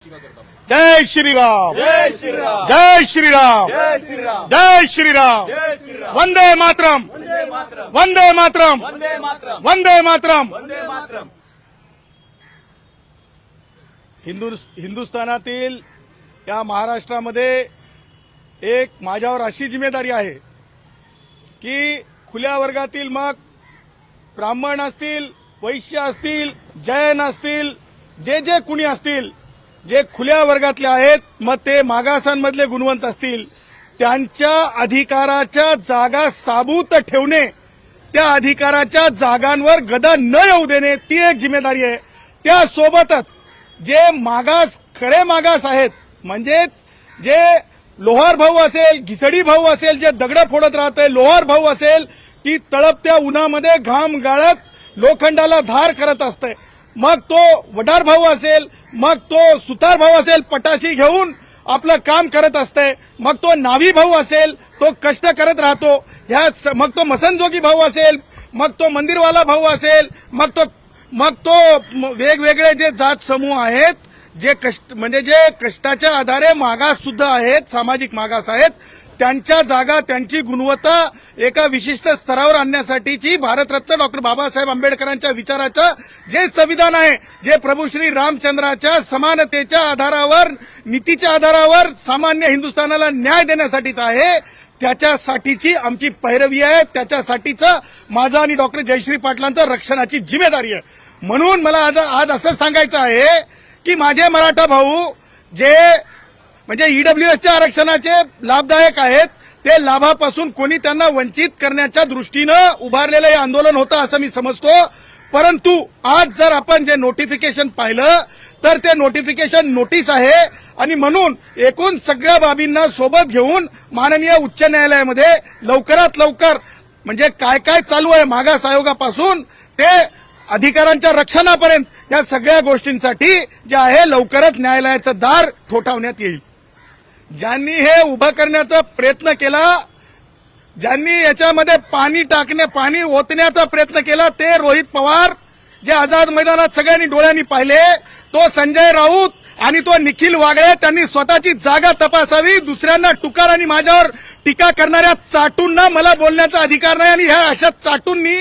जय श्रीराम जय श्रीराम जय श्रीराम जय श्रीराम जय श्रीराम जय श्रीराम वंदे मातरम वंदे मातरम वंदे मातरम वंदे मातरम वंदे मातरम वंदे मातरम। हिंदुस्थानातील या महाराष्ट्रामध्ये एक माझ्यावर अशी जिम्मेदारी आहे की खुल्या वर्गातील मग ब्राह्मण असतील, वैश्य असतील, जैन असतील, जे कुणी असतील, जे खुल्या वर्गातले आहेत, मग ते मागासांमधले गुणवंत असतील, त्यांच्या अधिकाराच्या जागा साबूत ठेवणे, त्या अधिकाराच्या जागांवर गदा न येऊ देणे, ती एक जिम्मेदारी आहे। त्यासोबतच जे मागास खरे मागास आहेत, म्हणजेच जे लोहार भाऊ असेल, घिसडी भाऊ असेल, जे दगड फोडत राहते, लोहार भाऊ असेल, ती तळपत्या उन्हामध्ये घाम गाळत लोखंडाला धार करत असते, मग तो वडार भाऊ असेल, मग तो सुतार भाऊ असेल, पटाशी घेऊन आपलं काम करत असते, मग तो नावी भाऊ असेल, तो कष्ट करत राहतो, मग तो मसनजोगी भाऊ असेल, मग तो मंदिरवाला भाऊ असेल, मग तो वेगवेगळे जे जात समूह आहेत, जे कष्टाच्या आधारे मागास सुद्धा आहेत, सामाजिक मागास आहेत, त्यांच्या जागा, त्यांची गुणवत्ता एका विशिष्ट स्तरावर आणण्यासाठीची भारतरत्न डॉक्टर बाबासाहेब आंबेडकरांच्या विचाराचं जे संविधान आहे, जे प्रभू श्री रामचंद्राच्या समानतेच्या आधारावर, नीतीच्या आधारावर सामान्य हिंदुस्थानाला न्याय देण्यासाठीच आहे, त्याच्यासाठीची आमची पैरवी आहे, त्याच्यासाठीचं माझं आणि डॉक्टर जयश्री पाटलांचं रक्षणाची जिम्मेदारी आहे। म्हणून मला आज असं सांगायचं आहे की माझे मराठा भाऊ जे म्हणजे ईडब्ल्यूएसच्या आरक्षणाचे लाभदायक आहेत, ते लाभापासून कोणी त्यांना वंचित करण्याच्या दृष्टीनं उभारलेलं हे आंदोलन होतं असं मी समजतो। परंतु आज जर आपण जे नोटिफिकेशन पाहिलं तर ते नोटिफिकेशन नोटीस आहे, आणि म्हणून एकूण सगळ्या बाबींना सोबत घेऊन माननीय उच्च न्यायालयामध्ये लवकरात लवकर म्हणजे काय काय चालू आहे मागास आयोगापासून ते अधिकारांच्या रक्षणापर्यंत या सगळ्या गोष्टींसाठी जे आहे लवकरच न्यायालयाचं दार ठोठावण्यात येईल। ज्यांनी हे उभं करण्याचा प्रयत्न केला, ज्यांनी याच्यामध्ये पाणी ओतण्याचा प्रयत्न केला, ते रोहित पवार जे आझाद मैदानात सगळ्यांनी डोळ्यांनी पाहिले, तो संजय राऊत आणि तो निखिल वागळे, त्यांनी स्वतःची जागा तपासावी। दुसऱ्यांना टुकार आणि माझ्यावर टीका करणाऱ्या चाटूंना मला बोलण्याचा अधिकार नाही, आणि ह्या अशा चाटूंनी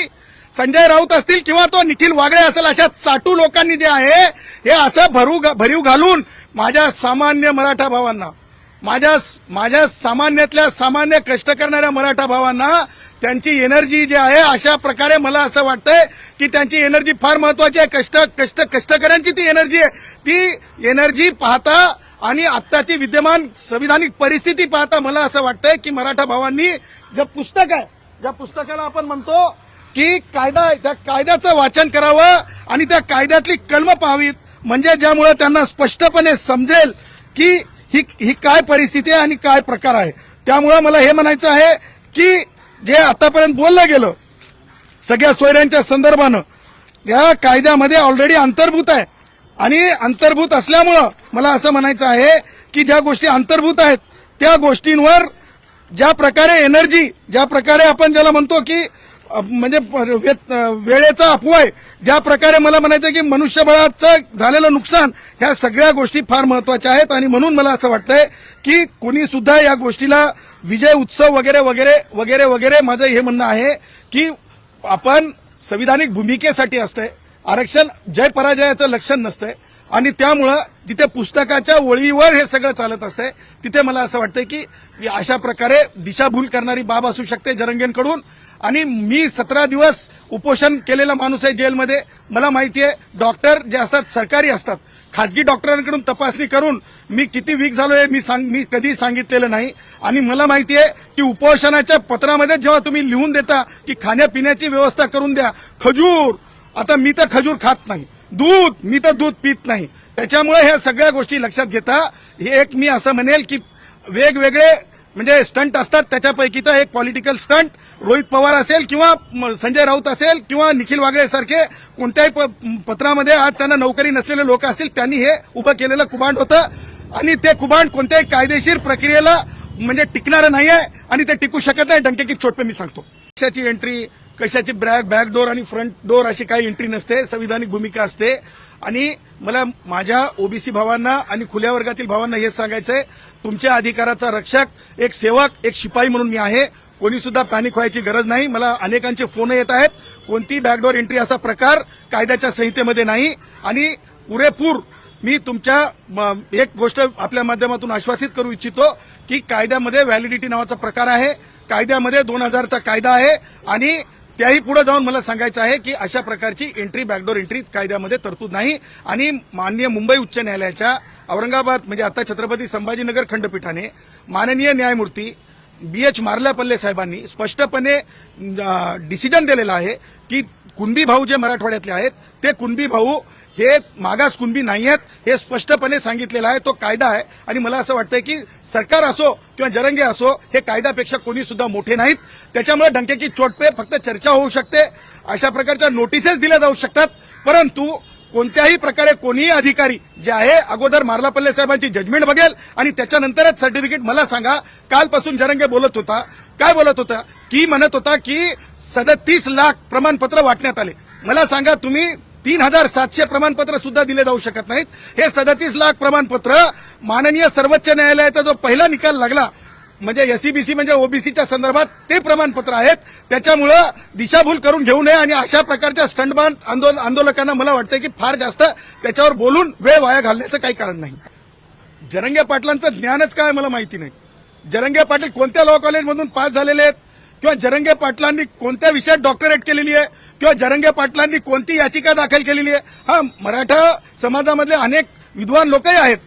संजय राऊत असतील किंवा तो निखिल वागळे असेल, अशा चाटू लोकांनी जे आहे हे असं भरीव घालून माझ्या सामान्य मराठा भावांना, माझ्या सामान्यातल्या सामान्य कष्ट करणाऱ्या मराठा भावांना त्यांची एनर्जी जी आहे, अशा प्रकारे मला असं वाटतंय की त्यांची एनर्जी फार महत्वाची आहे। कष्टकऱ्यांची ती एनर्जी आहे, ती एनर्जी पाहता आणि आत्ताची विद्यमान संविधानिक परिस्थिती पाहता मला असं वाटतंय की मराठा भावांनी जे पुस्तक आहे, ज्या पुस्तकाला आपण म्हणतो की कायदा, त्या कायद्याचं वाचन करावं आणि त्या कायद्यातली कलमं पाहावीत, म्हणजे ज्यामुळे त्यांना स्पष्टपणे समजेल की ही काय परिस्थिती आहे आणि काय प्रकार आहे। त्यामुळे मला हे म्हणायचं आहे की जे आतापर्यंत बोललं गेलं सगळ्या सोयऱ्यांच्या संदर्भानं, या कायद्यामध्ये ऑलरेडी अंतर्भूत आहे, आणि अंतर्भूत असल्यामुळं मला असं म्हणायचं आहे की ज्या गोष्टी अंतर्भूत आहेत त्या गोष्टींवर ज्या प्रकारे एनर्जी, ज्या प्रकारे आपण ज्याला म्हणतो की म्हणजे वेळेचा अपव्यय, ज्या प्रकारे मला म्हणायचं की मनुष्यबळाचं झालेलं नुकसान, ह्या सगळ्या गोष्टी फार महत्वाच्या आहेत। आणि म्हणून मला असं वाटतंय की कुणी सुद्धा या गोष्टीला विजय उत्सव वगैरे वगैरे वगैरे वगैरे, माझं हे म्हणणं आहे की आपण संविधानिक भूमिकेसाठी असतंय, आरक्षण जय पराजयाचं लक्षण नसतंय, आणि त्यामुळं जिथे पुस्तकाच्या ओळीवर हे सगळं चालत असतंय तिथे मला असं वाटतंय की अशा प्रकारे दिशाभूल करणारी बाब असू शकते जरंगेंकडून। आणि मी 17 दिवस उपोषण केलेला माणूस आहे जेलमध्ये, मला माहिती आहे डॉक्टर जे असतात सरकारी असतात, खासगी डॉक्टरांकडून तपासणी करून मी किती वीक झालोय मी कधी सांगितलेलं नाही, आणि मला माहिती आहे की उपोषणाच्या पत्रामध्ये जेव्हा तुम्ही लिहून देता की खाण्यापिण्याची व्यवस्था करून द्या, खजूर, आता मी तर खजूर खात नाही, दूध, मी तर दूध पित नाही, त्याच्यामुळे ह्या सगळ्या गोष्टी लक्षात घेता हे एक मी असं म्हणेल की वेगवेगळे म्हणजे स्टंट असतात, त्याच्यापैकीचा एक पॉलिटिकल स्टंट रोहित पवार असेल किंवा संजय राऊत असेल किंवा निखिल वागळे सारखे कोणत्याही पत्रामध्ये आज त्यांना नोकरी नसलेले लोक असतील, त्यांनी हे उभं केलेलं कुभांड होतं, आणि ते कुभांड कोणत्याही कायदेशीर प्रक्रियेला म्हणजे टिकणारं नाही आहे, आणि ते टिकू शकत नाही। डंके की चोट पे मी सांगतो, पक्षाची एंट्री, कशाची बॅकडोर आणि फ्रंट डोर अशी काही एंट्री नसते. संविधानिक भूमिका असते. आणि मला माझ्या ओबीसी भावांना आणि खुल्या वर्गातील भावांना हेच सांगायचंय, तुमच्या अधिकाराचा रक्षक, एक सेवक, एक शिपाई म्हणून मी आहे. कोणी सुद्धा पॅनिक व्हायची गरज नाही. मला अनेकांचे फोन येत आहेत. कोणती बॅकडोर एंट्री असा प्रकार कायद्याच्या संहितेमध्ये नाही. आणि पुरेपूर मी तुमच्या एक गोष्ट आपल्या माध्यमातून आश्वासित करू इच्छितो की कायद्यामध्ये व्हॅलिडिटी नावाचा प्रकार आहे. कायद्यामध्ये 2000चा कायदा आहे. आणि त्याही पुढे जाऊन मला सांगायचं आहे की अशा प्रकारची एंट्री, बॅकडोर एंट्री कायद्यामध्ये तरतूद नाही. आणि माननीय मुंबई उच्च न्यायालयाच्या औरंगाबाद म्हणजे आता छत्रपती संभाजीनगर खंडपीठाने माननीय न्यायमूर्ती BH मार्लेपल्ले साहेबांनी स्पष्टपणे डिसिजन दिलेला आहे की कुणबी भाऊ जे मराठवाड्यातले आहेत ते कुणबी भाऊ हे मागास कुणबी नाही आहेत, हे स्पष्टपणे सांगितलेलं आहे. तो कायदा आहे. आणि मला असं वाटतंय की सरकार असो किंवा जरंगे असो, हे कायद्यापेक्षा कोणी सुद्धा मोठे नाहीत. त्याच्यामुळे डंक्याची चोट पे फक्त चर्चा होऊ शकते. अशा प्रकारच्या नोटिसेस दिल्या जाऊ शकतात. परंतु कोणत्याही प्रकारे कोणीही अधिकारी जे आहे अगोदर मार्लेपल्ले साहेबांची जजमेंट बघेल आणि त्याच्यानंतरच सर्टिफिकेट. मला सांगा, कालपासून जरंगे बोलत होता, काय बोलत होता की म्हणत होता की 37 लाख प्रमाणपत्र वाटण्यात आले. मला सांगा, तुम्ही 3700 प्रमाणपत्र सुद्धा दिले जाऊ शकत नाहीत. हे 37 लाख प्रमाणपत्र माननीय सर्वोच्च न्यायालयाचा जो पहिला निकाल लागला म्हणजे एसईबीसी म्हणजे ओबीसीच्या संदर्भात ते प्रमाणपत्र आहेत. त्याच्यामुळं दिशाभूल करून घेऊ नये. आणि अशा प्रकारच्या स्टंटबाज आंदोलकांना मला वाटतं की फार जास्त त्याच्यावर बोलून वेळ वाया घालण्याचं काही कारण नाही. जरंगे पाटलांचं ज्ञानच काय मला माहिती नाही. जरंगे पाटील कोणत्या लॉ कॉलेजमधून पास झालेले आहेत, किंवा जरंगे पाटलांनी कोणत्या विषयात डॉक्टरेट केलेली आहे, किंवा जरंगे पाटलांनी कोणती याचिका दाखल केलेली आहे. हा, मराठा समाजामधले अनेक विद्वान लोकही आहेत.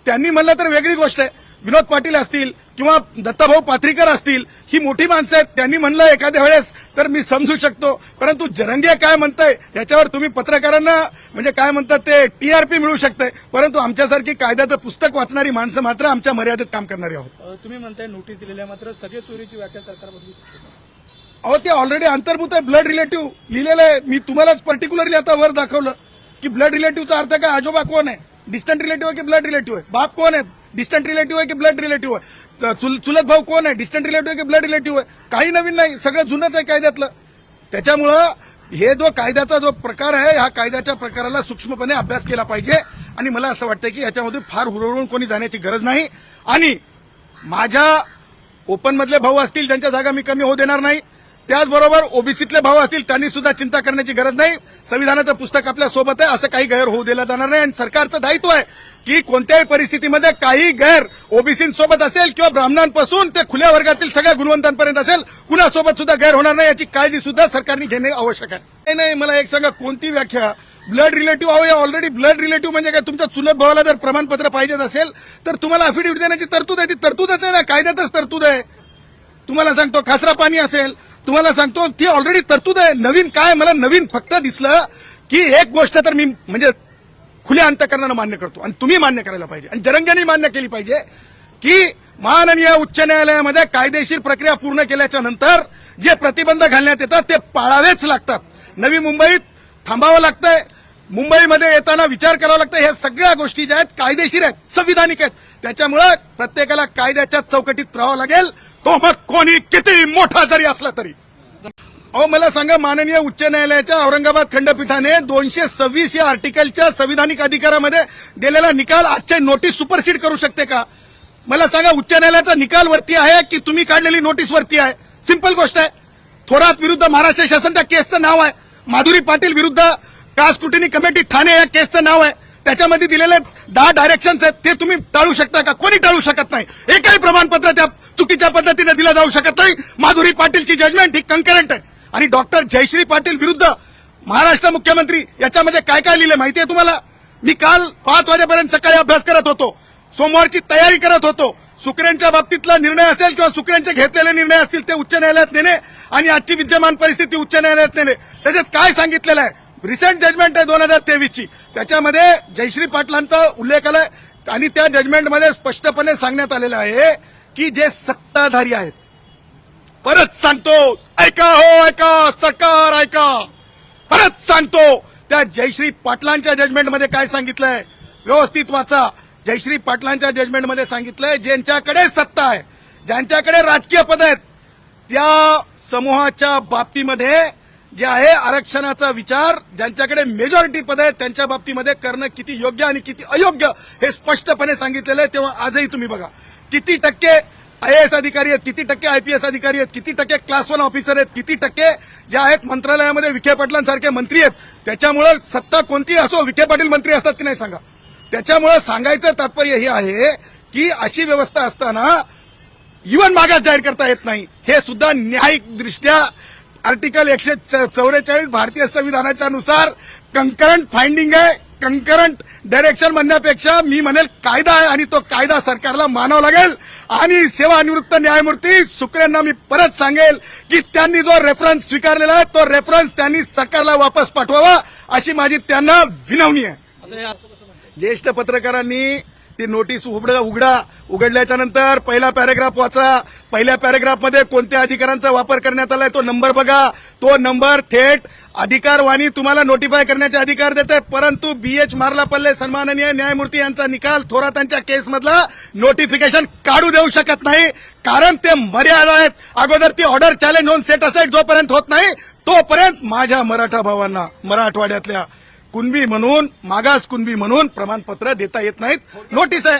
त्यांनी म्हणलं तर वेगळी गोष्ट आहे. विनोद पाटील असतील किंवा दत्ताभाऊ पाथरीकर असतील, ही मोठी माणसं आहेत. त्यांनी म्हणलं एखाद्या वेळेस तर मी समजू शकतो. परंतु जरंगे काय म्हणताय याच्यावर तुम्ही पत्रकारांना म्हणजे काय म्हणतात ते TRP मिळू शकते. परंतु आमच्यासारखी कायद्याचं पुस्तक वाचणारी माणसं मात्र आमच्या मर्यादेत काम करणारी आहोत. तुम्ही म्हणताय नोटीस दिलेल्या, मात्र सगळे चोरीची व्याख्या सरकार बदलू शकते. अहो, ते ऑलरेडी अंतर्भूत आहे. ब्लड रिलेटिव्ह लिहिलेलं आहे. मी तुम्हालाच पर्टिक्युलरली आता वर दाखवलं की ब्लड रिलेटिव्हचा अर्थ काय. आजोबा कोण आहे, डिस्टंट रिलेटिव्ह आहे की ब्लड रिलेटिव्ह आहे. बाप कोण आहे, डिस्टंट रिलेटिव्ह आहे की ब्लड रिलेटिव्ह आहे. चुलत भाऊ कोण आहे, डिस्टंट रिलेटिव्ह आहे की ब्लड रिलेटिव्ह आहे. काही नवीन नाही, सगळं जुनंच आहे कायद्यातलं. त्याच्यामुळं हे जो कायद्याचा जो प्रकार आहे, ह्या कायद्याच्या प्रकाराला सूक्ष्मपणे अभ्यास केला पाहिजे. आणि मला असं वाटतं की याच्यामध्ये फार हुरळून कोणी जाण्याची गरज नाही. आणि माझ्या ओपनमधले भाऊ असतील ज्यांच्या जागा मी कमी होऊ देणार नाही, त्याचबरोबर ओबीसीतले भाऊ असतील त्यांनी सुद्धा चिंता करण्याची गरज नाही. संविधानाचं पुस्तक आपल्या सोबत आहे, असं काही गैर होऊ दिला जाणार नाही. आणि सरकारचं दायित्व आहे की कोणत्याही परिस्थितीमध्ये काही गैर ओबीसींसोबत असेल किंवा ब्राह्मणांपासून ते खुल्या वर्गातील सगळ्या गुणवंतांपर्यंत असेल, कुणासोबत सुद्धा गैर होणार नाही याची काळजी सुद्धा सरकारने घेणे आवश्यक आहे. नाही, मला एक सांगा, कोणती व्याख्या ब्लड रिलेटिव्ह. अहो, या ऑलरेडी ब्लड रिलेटिव्ह म्हणजे काय, तुमच्या चुलत भावाला जर प्रमाणपत्र पाहिजेच असेल तर तुम्हाला अफिडेव्हिट देण्याची तरतूद आहे. ती तरतूदच आहे ना, कायद्यातच तरतूद आहे. तुम्हाला सांगतो खासरा पाणी असेल, तुम्हाला सांगतो ती ऑलरेडी तरतूद आहे. नवीन काय, मला नवीन फक्त दिसलं की एक गोष्ट तर मी म्हणजे खुल्या अंतकरणानं मान्य करतो आणि तुम्ही मान्य करायला पाहिजे आणि जरंग्यांनी मान्य केली पाहिजे की माननीय उच्च न्यायालयामध्ये कायदेशीर प्रक्रिया पूर्ण केल्याच्या नंतर जे प्रतिबंध घालण्यात येतात ते पाळावेच लागतात. नवी मुंबईत थांबावं लागतंय, मुंबईमध्ये येताना विचार करावा लागतं. ह्या सगळ्या गोष्टी ज्या आहेत कायदेशीर आहेत, संविधानिक आहेत. त्याच्यामुळे प्रत्येकाला कायद्याच्या चौकटीत राहावं लागेल, तो मग कोणी किती मोठा जरी असला तरी. अहो, मला सांगा, माननीय उच्च न्यायालयाच्या औरंगाबाद खंडपीठाने 226 या आर्टिकलच्या संविधानिक अधिकारामध्ये दिलेला निकाल आजच्या नोटीस सुपरसीड करू शकते का? मला सांगा, उच्च न्यायालयाचा निकाल वरती आहे की तुम्ही काढलेली नोटीस वरती आहे? सिंपल गोष्ट आहे. थोरात विरुद्ध महाराष्ट्र शासन त्या केसचं नाव आहे. माधुरी पाटील विरुद्ध कास्ट स्क्रुटिनी कमिटी ठाणे या केसचं नाव आहे. त्याच्यामध्ये दिलेले 10 डायरेक्शन्स आहेत, ते तुम्ही टाळू शकता का? कोणी टाळू शकत नाही. एकही प्रमाणपत्र त्या चुकीच्या पद्धतीने दिलं जाऊ शकत नाही. माधुरी पाटीलची जजमेंट ही कंकरंट आहे. आणि डॉक्टर जयश्री पाटील विरुद्ध महाराष्ट्र मुख्यमंत्री याच्यामध्ये काय काय लिहिलं माहितीये तुम्हाला? मी काल 5 वाजेपर्यंत सकाळी अभ्यास करत होतो, सोमवारची तयारी करत होतो. सुकऱ्यांच्या बाबतीतला निर्णय असेल किंवा सुकऱ्यांचे घेतलेले निर्णय असतील ते उच्च न्यायालयात नेणे आणि आजची विद्यमान परिस्थिती उच्च न्यायालयात नेणे. त्याच्यात काय सांगितलेलं आहे? रिसेंट जजमेंट आहे 2023 ची, त्याच्यामध्ये जयश्री पाटलांचा उल्लेख आलाय आणि त्या जजमेंटमध्ये स्पष्टपणे सांगण्यात आलेलं आहे की जे सत्ताधारी आहेत, परत सांगतो, ऐका हो ऐका, सरकार ऐका, परत सांगतो, त्या जयश्री पाटलांच्या जजमेंटमध्ये काय सांगितलंय व्यवस्थित वाचा. जयश्री पाटलांच्या जजमेंटमध्ये सांगितलंय ज्यांच्याकडे सत्ता आहे, ज्यांच्याकडे राजकीय पद आहेत, त्या समूहाच्या बाबतीमध्ये जे आहे आरक्षणाचा विचार ज्यांच्याकडे मेजॉरिटी पद आहे त्यांच्या बाबतीमध्ये करणं किती योग्य आणि किती अयोग्य हे स्पष्टपणे सांगितलेलं आहे. तेव्हा आजही तुम्ही बघा किती टक्के IAS अधिकारी आहेत, किती टक्के IPS अधिकारी आहेत, किती टक्के क्लास 1 ऑफिसर आहेत, किती टक्के जे आहेत मंत्रालयामध्ये विखे पाटलांसारखे मंत्री आहेत. त्याच्यामुळे सत्ता कोणती असो विखे पाटील मंत्री असतात की नाही सांगा. त्याच्यामुळे सांगायचं तात्पर्य हे आहे की अशी व्यवस्था असताना इव्हन मागास जाहीर करता येत नाही. हे सुद्धा न्यायिक दृष्ट्या आर्टिकल 144 भारतीय संविधानाच्या नुसार कंकरंट फाइंडिंग आहे. कंकरंट डायरेक्शन म्हणण्यापेक्षा मी म्हणेल कायदा आहे आणि तो कायदा सरकारला मानावा लागेल. आणि सेवानिवृत्त न्यायमूर्ती शुक्रेंना मी परत सांगेल की त्यांनी जो रेफरन्स स्वीकारलेला आहे तो रेफरन्स त्यांनी सरकारला वापस पाठवावा अशी माझी त्यांना विनवणी आहे. आता या- ज्येष्ठ पत्रकारांनी ती नोटीस उघडल्याच्या नंतर पहिला पॅरेग्राफ वाचा. पहिल्या पॅरेग्राफमध्ये कोणत्या अधिकारांचा वापर करण्यात आलाय तो नंबर बघा. तो नंबर थेट अधिकारवाणी तुम्हाला नोटिफाय करण्याचे अधिकार देते. परंतु BH मार्लापल्ले सन्माननीय न्यायमूर्ती यांचा निकाल थोरातांच्या केसमधला नोटिफिकेशन काढू देऊ शकत नाही, कारण ते मर्यादा आहेत. अगोदर ती ऑर्डर चॅलेंज होऊन सेट असाईड जोपर्यंत होत नाही तोपर्यंत माझ्या मराठा भावांना मराठवाड्यातल्या कुणबी म्हणून मागास कुणबी म्हणून प्रमाणपत्र देता येत नाहीत. नोटीस आहे.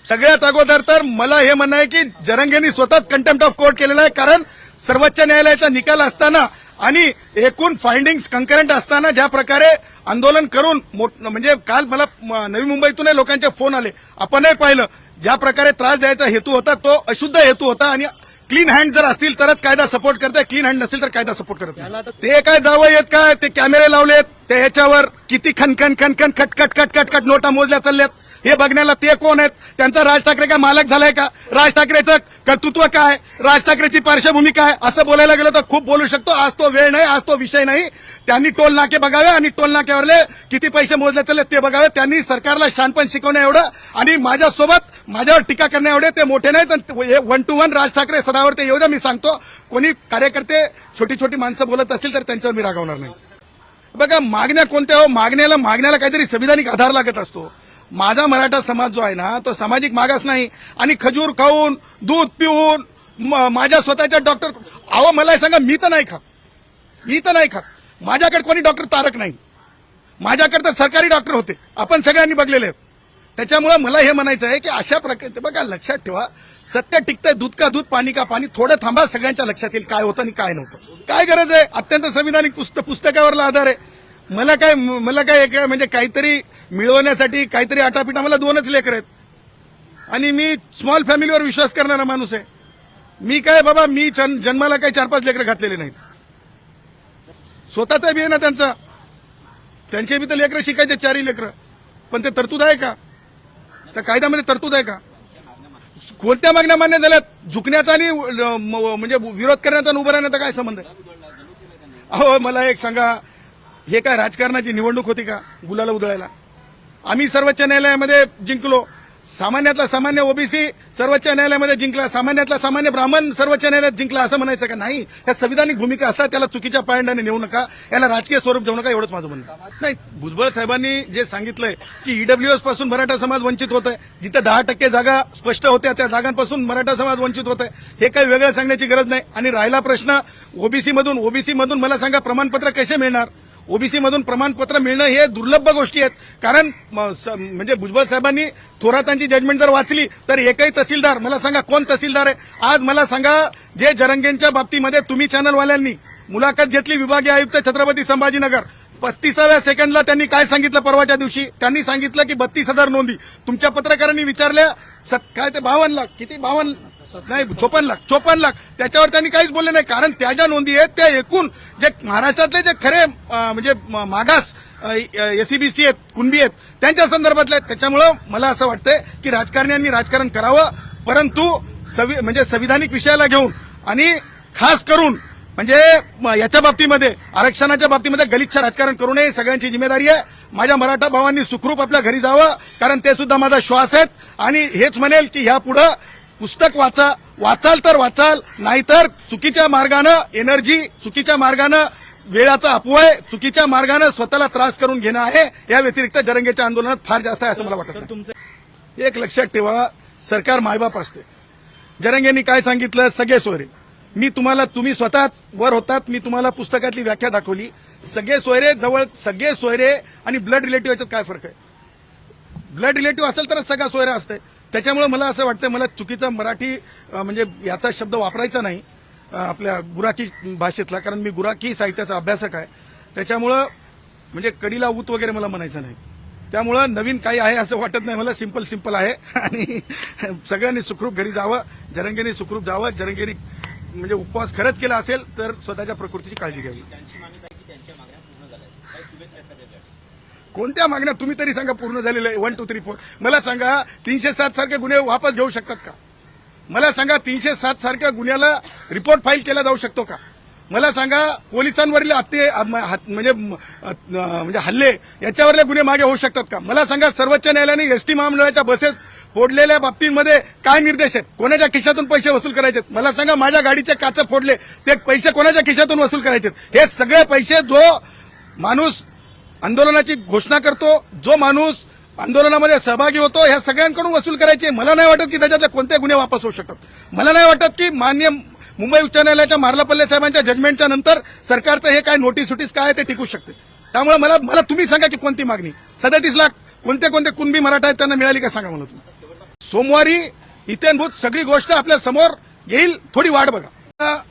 सगळ्यात अगोदर तर मला हे म्हणणं आहे की जरंगेंनी स्वतःच कंटेम्प्ट ऑफ कोर्ट केलेला आहे, कारण सर्वोच्च न्यायालयाचा निकाल असताना आणि एकूण फाइंडिंग्स कंकरंट असताना ज्या प्रकारे आंदोलन करून म्हणजे काल मला नवी मुंबईतूनही लोकांचे फोन आले, आपणही पाहिलं ज्या प्रकारे त्रास द्यायचा हेतू होता तो अशुद्ध हेतू होता. आणि क्लीन हँड जर असतील तरच कायदा सपोर्ट करते, क्लीन हँड नसतील तर कायदा सपोर्ट करत नाही. ते काय जावं येत काय ते कॅमेरे लावलेत ते ह्याच्यावर किती खनखन खनखन खटखट खटखट खट नोटा मोजल्या चालल्यात हे बघण्याला ते कोण आहेत? त्यांचा राज ठाकरे काय मालक झालाय का? राज ठाकरेचं कर्तृत्व काय? राज ठाकरेची पार्श्वभूमी काय? असं बोलायला गेलं तर खूप बोलू शकतो. आज तो वेळ नाही, आज तो विषय नाही. त्यांनी टोल नाके बघावे आणि टोल नाक्यावरले किती पैसे मोजले चालले ते बघावे. त्यांनी सरकारला शहाणपण शिकवण्या एवढं आणि माझ्यासोबत माझ्यावर टीका करण्या एवढे ते मोठे नाहीत. 1 to 1 राज ठाकरे सदावर ते येऊ द्या. मी सांगतो कोणी कार्यकर्ते छोटी छोटी माणसं बोलत असतील तर त्यांच्यावर मी रागवणार नाही. बघा मागण्या कोणत्या हो? मागण्याला काहीतरी संविधानिक आधार लागत असतो. माझा मराठा समाज जो आहे ना तो सामाजिक मागास नाही. आणि खजूर खाऊन दूध पिऊन माझ्या स्वतःच्या डॉक्टर अहो मला हे सांगा मी तर नाही खात. माझ्याकडे कोणी डॉक्टर तारक नाही. माझ्याकडे तर सरकारी डॉक्टर होते, आपण सगळ्यांनी बघलेले आहेत. त्याच्यामुळे मला हे म्हणायचं आहे की अशा प्रकारे बघा लक्षात ठेवा सत्य टिकतंय दूध का दूध पाणी का पाणी. थोडं थांबा सगळ्यांच्या लक्षात येईल काय होतं आणि काय नव्हतं. काय गरज आहे? अत्यंत संविधानिक पुस्तकावरला आधार आहे. मला काय म्हणजे काहीतरी मिळवण्यासाठी काहीतरी आटापिटा. मला 2च लेकर आहेत आणि मी स्मॉल फॅमिलीवर विश्वास करणारा माणूस आहे. मी काय बाबा मी जन्माला काही 4-5 लेकर घातलेले नाहीत. स्वतःचा बी आहे ना त्यांचे बी तर लेकरं शिकायचे 4 लेकरं. पण ते तरतूद आहे का? त्या कायद्यामध्ये तरतूद आहे का? कोणत्या मागण्या मान्य झाल्यात? झुकण्याचा आणि म्हणजे विरोध करण्याचा आणि उभं राहण्याचा काय संबंध आहे? अहो मला एक सांगा, हे काय राजकारणाची निवडणूक होती का गुलाला उधळायला? आम्ही सर्वोच्च न्यायालयामध्ये जिंकलो. सामान्यातला सामान्य ओबीसी सर्वोच्च न्यायालयामध्ये जिंकला, सामान्यातला सामान्य ब्राह्मण सर्वोच्च न्यायालयात जिंकला असं म्हणायचं का? नाही. ह्या संविधानिक भूमिका असतात, त्याला चुकीच्या पायंडाने नेऊ नका, याला राजकीय स्वरूप देऊ नका, एवढंच माझं म्हणणं. नाही भुजबळ साहेबांनी जे सांगितलंय की ईडब्ल्यूएस पासून मराठा समाज वंचित होत आहे, जिथे 10% जागा स्पष्ट होत्या त्या जागांपासून मराठा समाज वंचित होत आहे, हे काही वेगळं सांगण्याची गरज नाही. आणि राहिला प्रश्न ओबीसी मधून मला सांगा प्रमाणपत्र कसे मिळणार? ओबीसी मधून प्रमाणपत्र मिळणं हे दुर्लभ गोष्टी आहेत. कारण म्हणजे भुजबळ साहेबांनी थोरातांची जजमेंट जर वाचली तर एकही तहसीलदार मला सांगा कोण तहसीलदार आहे आज? मला सांगा जे जरंगेंच्या बाबतीमध्ये तुम्ही चॅनलवाल्यांनी मुलाखत घेतली विभागीय आयुक्त छत्रपती संभाजीनगर 35व्या सेकंडला त्यांनी काय सांगितलं? परवाच्या दिवशी त्यांनी सांगितलं की 32,000 नोंदी. तुमच्या पत्रकारांनी विचारल्या काय ते 52 लाख किती 52 नाही 54 लाख त्याच्यावर त्यांनी काहीच बोलले नाही. कारण त्या ज्या नोंदी आहेत त्या एकूण जे महाराष्ट्रातले जे खरे म्हणजे मागास एसईबीसी आहेत कुणबी आहेत त्यांच्या संदर्भातले आहेत. त्याच्यामुळं मला असं वाटतंय की राजकारण्यांनी राजकारण करावं, परंतु म्हणजे संविधानिक विषयाला घेऊन आणि खास करून म्हणजे याच्या बाबतीमध्ये आरक्षणाच्या बाबतीमध्ये गलिच्छ राजकारण करू नये. सगळ्यांची जिम्मेदारी आहे. माझ्या मराठा भावांनी सुखरूप आपल्या घरी जावं, कारण ते सुद्धा माझा श्वास आहेत. आणि हेच म्हणेल की ह्यापुढं पुस्तक वाचाल तर वाचाल, नाहीतर चुकीच्या मार्गानं एनर्जी, चुकीच्या मार्गानं वेळाचा अपव्यय, चुकीच्या मार्गानं स्वतःला त्रास करून घेणं आहे. या व्यतिरिक्त जरंगेच्या आंदोलनात फार जास्त आहे असं मला वाटतं. एक लक्षात ठेवा, सरकार मायबाप असते. जरंगेंनी काय सांगितलं? सगळे सोयरे. मी तुम्हाला, तुम्ही स्वतःच वर होतात, मी तुम्हाला पुस्तकातली व्याख्या दाखवली. सगळे सोयरे आणि ब्लड रिलेटिव्ह याच्यात काय फरक आहे? ब्लड रिलेटिव्ह असेल तरच सगळा सोयरा असते. त्याच्यामुळे मला असं वाटतं, मला चुकीचा मराठी म्हणजे याचा शब्द वापरायचा नाही आपल्या गुराखी भाषेतला, कारण मी गुराखी साहित्याचा अभ्यासक आहे. त्याच्यामुळं म्हणजे कडीला ऊत वगैरे मला म्हणायचं नाही. त्यामुळं नवीन काही आहे असं वाटत नाही मला. सिंपल आहे आणि सगळ्यांनी सुखरूप घरी जावं, जरंगेने सुखरूप जावं. जरंगेने म्हणजे उपवास खरंच केला असेल तर स्वतःच्या प्रकृतीची काळजी घ्यावी. कोणत्या मागण्या तुम्ही तरी सांगा पूर्ण झालेल्या आहे? 1, 2, 3, 4 मला सांगा. 307 सारखे गुन्हे वापस घेऊ शकतात का? मला सांगा 307 सारख्या गुन्ह्याला रिपोर्ट फाईल केला जाऊ शकतो का? मला सांगा पोलिसांवरील म्हणजे हल्ले याच्यावरले गुन्हे मागे होऊ शकतात का? मला सांगा सर्वोच्च न्यायालयाने एसटी महामंडळाच्या बसेस फोडलेल्या बाबतींमध्ये काय निर्देश आहेत? कोणाच्या खिशातून पैसे वसूल करायचे? मला सांगा माझ्या गाडीचे काच फोडले ते पैसे कोणाच्या खिशातून वसूल करायचे? हे सगळे पैसे जो माणूस आंदोलनाची घोषणा करतो, जो माणूस आंदोलनामध्ये सहभागी होतो, ह्या सगळ्यांकडून वसूल करायचे. मला नाही वाटत की त्याच्यातले कोणते गुन्हे वापस होऊ शकतात. मला नाही वाटत की मान्य मुंबई उच्च न्यायालयाच्या मार्लापल्ले साहेबांच्या जजमेंटच्या नंतर सरकारचं हे काय नोटीस काय आहे ते टिकू शकते. त्यामुळे मला तुम्ही सांगा की कोणती मागणी 37 लाख कोणते कुणबी मराठा आहेत त्यांना मिळाली का सांगा मला तुम्ही. सोमवारी इत्याभूत सगळी गोष्ट आपल्या समोर येईल, थोडी वाट बघा.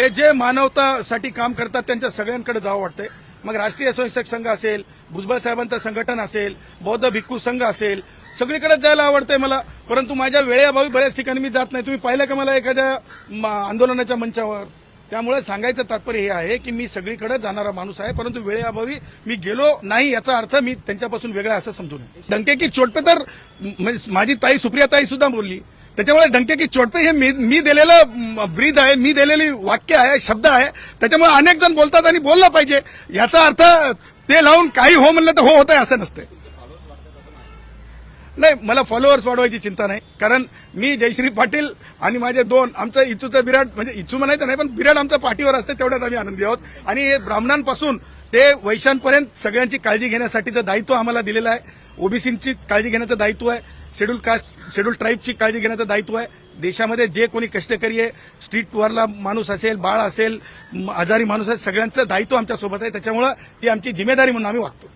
जे मानवतासाठी काम करतात त्यांच्या सगळ्यांकडे जावं वाटतंय. मग राष्ट्रीय स्वयंसेवक संघ असेल, भुजबळ साहेबांचं संघटन असेल, बौद्ध भिक्खू संघ असेल, सगळीकडेच जायला आवडतंय मला. परंतु माझ्या वेळेअभावी बऱ्याच ठिकाणी मी जात नाही. तुम्ही पाहिलं का मला एखाद्या आंदोलनाच्या मंचावर? त्यामुळे सांगायचं तात्पर्य हे आहे की मी सगळीकडे जाणारा माणूस आहे, परंतु वेळेअभावी मी गेलो नाही याचा अर्थ मी त्यांच्यापासून वेगळा असं समजू नये. डंके की चोट पे तर माझी ताई सुप्रिया ताई सुद्धा बोलली. त्याच्यामुळे डंके की चोट पे हे मी दिलेलं ब्रीद आहे, मी दिलेली वाक्य आहे, शब्द आहे. त्याच्यामुळे अनेक जण बोलतात आणि बोललं पाहिजे. याचा अर्थ ते लावून काही हो म्हणलं तर हो होत आहे असं नसते. नाही, मला फॉलोअर्स वाढवायची चिंता नाही, कारण मी जयश्री पाटील आणि माझे दोन, आमचं इचूचं बिराड, म्हणजे इचू म्हणायचं नाही पण बिराड आमच्या पाठीवर असते, तेवढ्यात आम्ही आनंदी आहोत. आणि हे ब्राह्मणांपासून ते वैश्यांपर्यंत सगळ्यांची काळजी घेण्यासाठीचं दायित्व आम्हाला दिलेलं आहे. ओबीसींची काळजी घेण्याचं दायित्व आहे, शेड्यूल कास्ट शेड्यूल ट्राईबची काळजी घेण्याचं दायित्व आहे. देशामध्ये जे कोणी कष्टकरी आहे, स्ट्रीटवरला माणूस असेल, बाळ असेल, आजारी माणूस असेल, सगळ्यांचं दायित्व आमच्यासोबत आहे. त्याच्यामुळे ती आमची जिम्मेदारी म्हणून आम्ही वागतो.